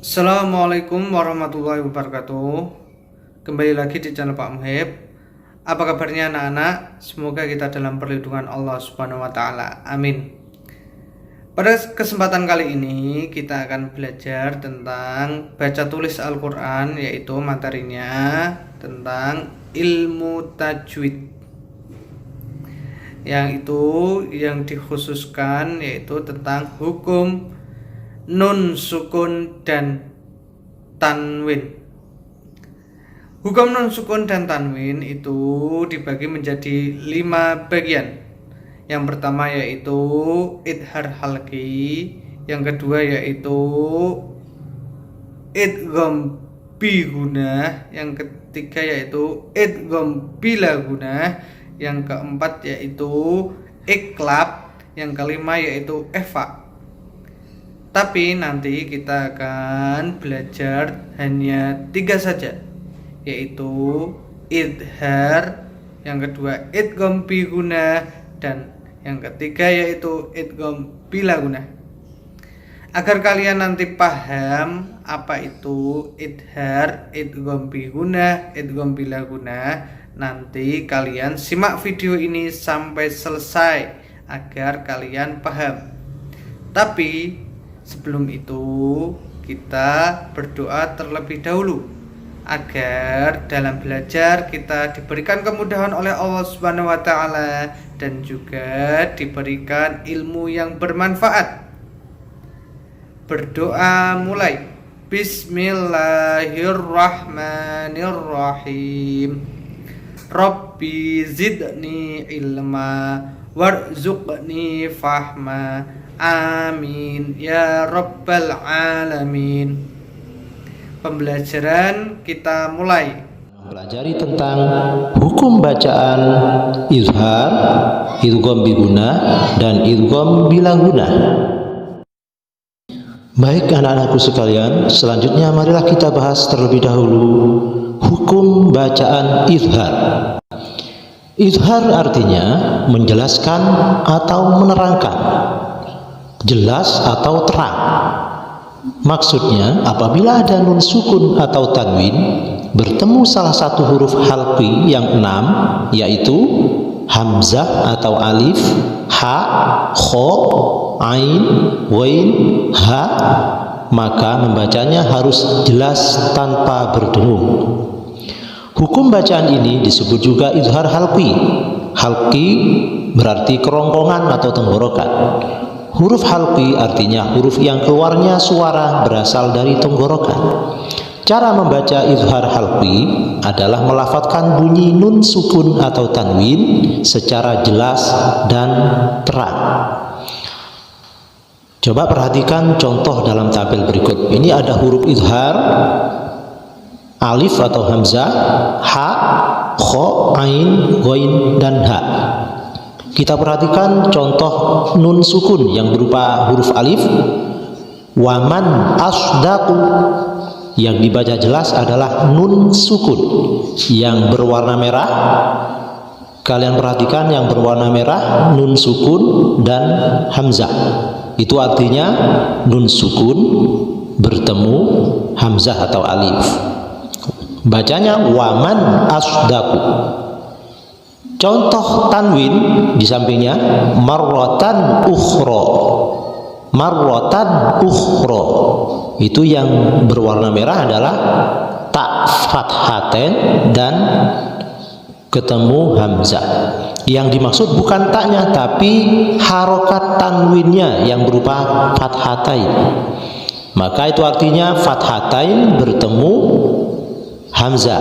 Assalamualaikum warahmatullahi wabarakatuh. Kembali lagi di channel Pak Muhib. Apa kabarnya anak-anak? Semoga kita dalam perlindungan Allah Subhanahu wa taala. Amin. Pada kesempatan kali ini kita akan belajar tentang baca tulis Al-Qur'an, yaitu materinya tentang ilmu tajwid. Yang dikhususkan yaitu tentang hukum nun, sukun, dan tanwin. Hukum nun, sukun, dan tanwin itu dibagi menjadi 5 bagian. Yang pertama yaitu idhar halqi, yang kedua yaitu idgham bi gunah, yang ketiga yaitu idgham bila gunah, yang keempat yaitu iklab, yang kelima yaitu efa. Tapi nanti kita akan belajar hanya 3 saja, yaitu idhar, yang kedua idgham bi gunah, dan yang ketiga yaitu idgham bila gunah. Agar kalian nanti paham apa itu idhar, idgham bi gunah, idgham bila gunah, nanti kalian simak video ini sampai selesai agar kalian paham. Tapi sebelum itu kita berdoa terlebih dahulu agar dalam belajar kita diberikan kemudahan oleh Allah Subhanahu wa taala dan juga diberikan ilmu yang bermanfaat. Berdoa mulai. Bismillahirrahmanirrahim. Rabbi zidni ilma warzuqni fahma. Amin ya rabbal alamin. Pembelajaran kita mulai. Pelajari tentang hukum bacaan izhar, idgham bi gunah, dan idgham bila gunah. Baik anak-anakku sekalian, selanjutnya marilah kita bahas terlebih dahulu hukum bacaan izhar. Izhar artinya menjelaskan atau menerangkan, jelas atau terang. Maksudnya apabila ada nun sukun atau tanwin bertemu salah satu huruf halqi yang 6, yaitu hamzah atau alif, ha, kho, ain, wain, ha, maka membacanya harus jelas tanpa berdengung. Hukum bacaan ini disebut juga izhar halqi. Halqi berarti kerongkongan atau tenggorokan. Huruf halqi artinya huruf yang keluarnya suara berasal dari tenggorokan. Cara membaca izhar halqi adalah melafadzkan bunyi nun sukun atau tanwin secara jelas dan terang. Coba perhatikan contoh dalam tabel berikut. Ini ada huruf izhar, alif atau hamzah, ha, kho, ain, ghain, dan ha. Kita perhatikan contoh nun sukun yang berupa huruf alif. Waman asdaqu, yang dibaca jelas adalah nun sukun yang berwarna merah. Kalian perhatikan yang berwarna merah nun sukun dan hamzah. Itu artinya nun sukun bertemu hamzah atau alif. Bacanya waman asdaqu. Contoh tanwin di sampingnya marratan ukhra. Marratan ukhra. Itu yang berwarna merah adalah ta fathaten dan ketemu hamzah. Yang dimaksud bukan taknya tapi harokat tanwinnya yang berupa fathatain. Maka itu artinya fathatain bertemu hamzah.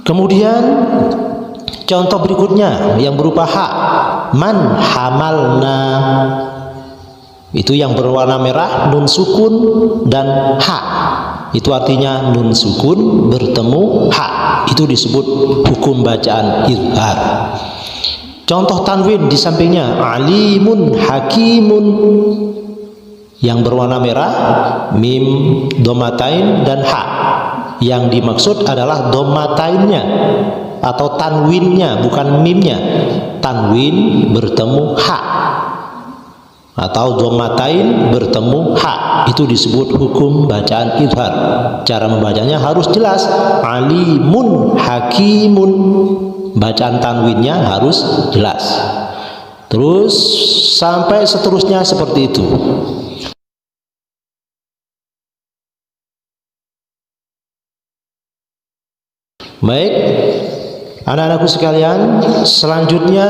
Kemudian contoh berikutnya yang berupa ha, man hamalna. Itu yang berwarna merah nun sukun dan ha. Itu artinya nun sukun bertemu ha. Itu disebut hukum bacaan izhar. Contoh tanwin di sampingnya alimun hakimun. Yang berwarna merah mim domatain dan ha. Yang dimaksud adalah domatainnya atau tanwinnya, bukan mimnya. Tanwin bertemu ha. atau dhammatain bertemu ha, itu disebut hukum bacaan idhar. Cara membacanya harus jelas, alimun hakimun, bacaan tanwinnya harus jelas. Terus sampai seterusnya seperti itu. Baik, anak-anakku sekalian, selanjutnya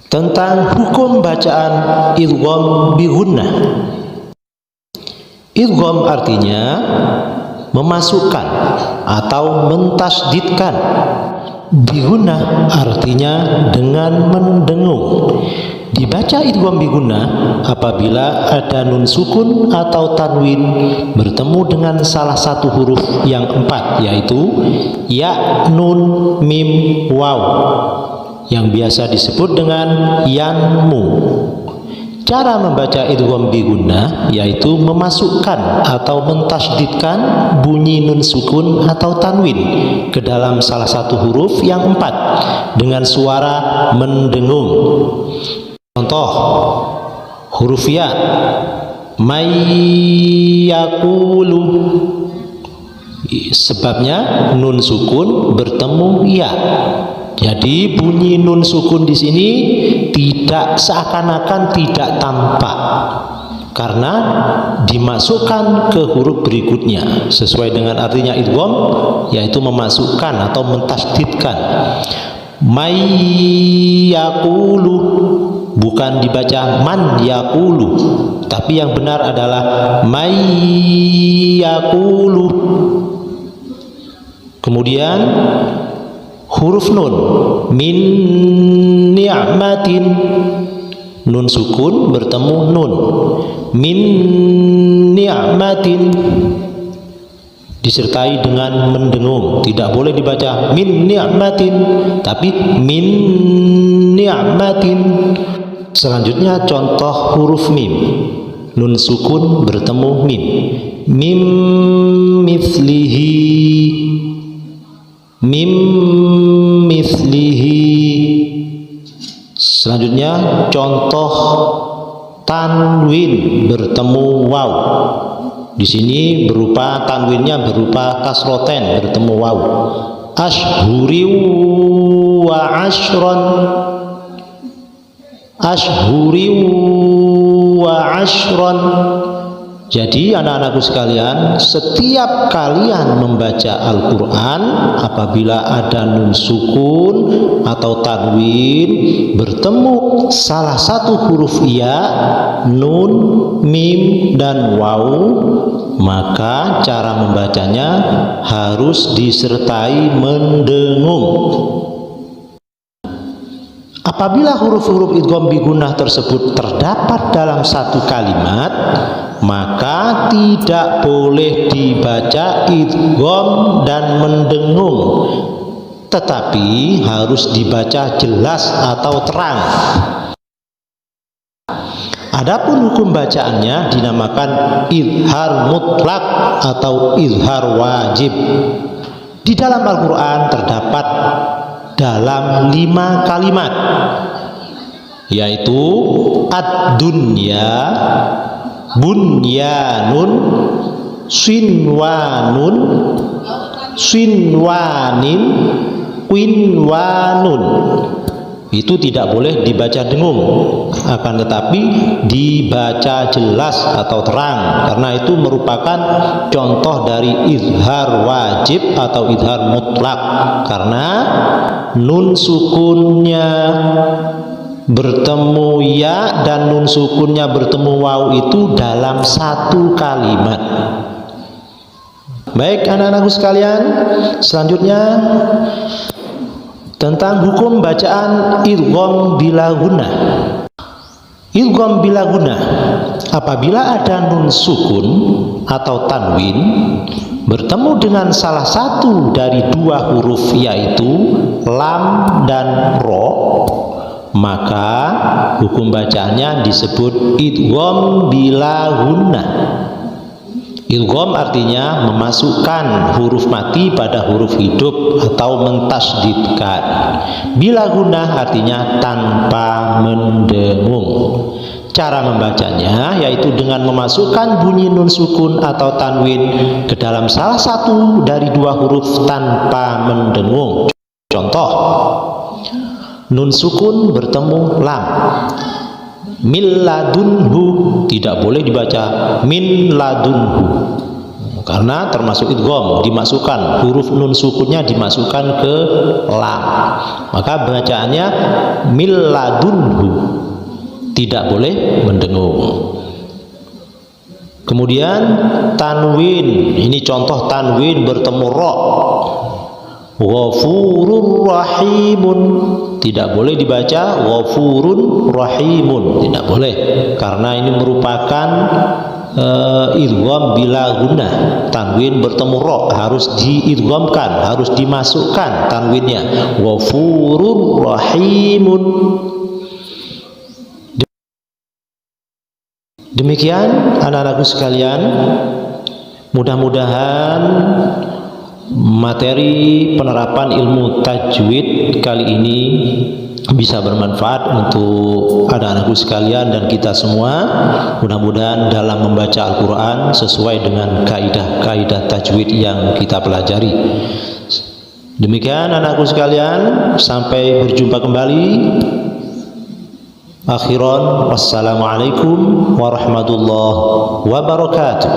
tentang hukum bacaan idgham bi gunnah. Idgham artinya memasukkan atau mentasdidkan. Bi gunnah artinya dengan mendengung. Dibaca idgham bi gunnah apabila ada nun sukun atau tanwin bertemu dengan salah satu huruf yang 4, yaitu ya, nun, mim, waw, yang biasa disebut dengan yanmu. Cara membaca idgham bi gunnah yaitu memasukkan atau mentasdidkan bunyi nun sukun atau tanwin ke dalam salah satu huruf yang 4 dengan suara mendengung. Contoh, huruf ya, mayyakulu, sebabnya nun sukun bertemu ya. Jadi bunyi nun sukun di sini tidak seakan-akan tidak tampak karena dimasukkan ke huruf berikutnya sesuai dengan artinya idgham, yaitu memasukkan atau mentasdidkan. Mayyakulu, bukan dibaca man yakulu, tapi yang benar adalah mayyakulu. Kemudian huruf nun, min ni'matin, nun sukun bertemu nun, min ni'matin, disertai dengan mendengung. Tidak boleh dibaca min ni'matin, tapi min ni'matin. Selanjutnya contoh huruf mim, nun sukun bertemu mim, mim mithlihi, mim mithlihi. Selanjutnya contoh tanwin bertemu waw. Di sini berupa tanwinnya berupa kasroten bertemu waw. Ashhuri wa ashron, ashhuri wa ashron. Jadi anak-anakku sekalian, setiap kalian membaca Al-Quran, apabila ada nun sukun atau tanwin bertemu salah satu huruf ya, nun, mim, dan waw, maka cara membacanya harus disertai mendengung. Apabila huruf-huruf idgham bi gunnah tersebut terdapat dalam satu kalimat, maka tidak boleh dibaca idgham dan mendengung, tetapi harus dibaca jelas atau terang. Adapun hukum bacaannya dinamakan idhar mutlak atau idhar wajib. Di dalam Al-Quran terdapat dalam 5 kalimat, yaitu ad-dunya, bunyanun, sinwanun, sinwanin, qinwanun. Itu tidak boleh dibaca dengung, akan tetapi dibaca jelas atau terang, karena itu merupakan contoh dari izhar wajib atau izhar mutlak, karena nun sukunnya bertemu ya dan nun sukunnya bertemu waw itu dalam satu kalimat. Baik anak-anakku sekalian, selanjutnya tentang hukum bacaan idgham bila gunnah. Idgham bila gunnah, apabila ada nun sukun atau tanwin bertemu dengan salah satu dari 2 huruf, yaitu lam dan ro, maka hukum bacaannya disebut idgham bila gunnah. Idgham artinya memasukkan huruf mati pada huruf hidup atau mentasdidkan. Bila gunnah artinya tanpa mendengung. Cara membacanya yaitu dengan memasukkan bunyi nun sukun atau tanwin ke dalam salah satu dari dua huruf tanpa mendengung. Contoh, nun sukun bertemu lam. Min ladunhu, tidak boleh dibaca min ladunhu karena termasuk idgham, dimasukkan huruf nun sukunnya dimasukkan ke lam, maka bacaannya min ladunhu, tidak boleh mendengung. Kemudian tanwin, ini contoh tanwin bertemu ra. Ghafurur rahimun, tidak boleh dibaca ghafurun rahimun, tidak boleh karena ini merupakan idgham bila gunnah. Tanwin bertemu ra harus diidghamkan, harus dimasukkan tanwinnya, ghafurur rahimun. Demikian anak-anakku sekalian, mudah-mudahan materi penerapan ilmu tajwid kali ini bisa bermanfaat untuk anak-anakku sekalian dan kita semua. Mudah-mudahan dalam membaca Al-Quran sesuai dengan kaidah-kaidah tajwid yang kita pelajari. Demikian anakku sekalian, sampai berjumpa kembali. Akhiran, wassalamualaikum warahmatullahi wabarakatuh.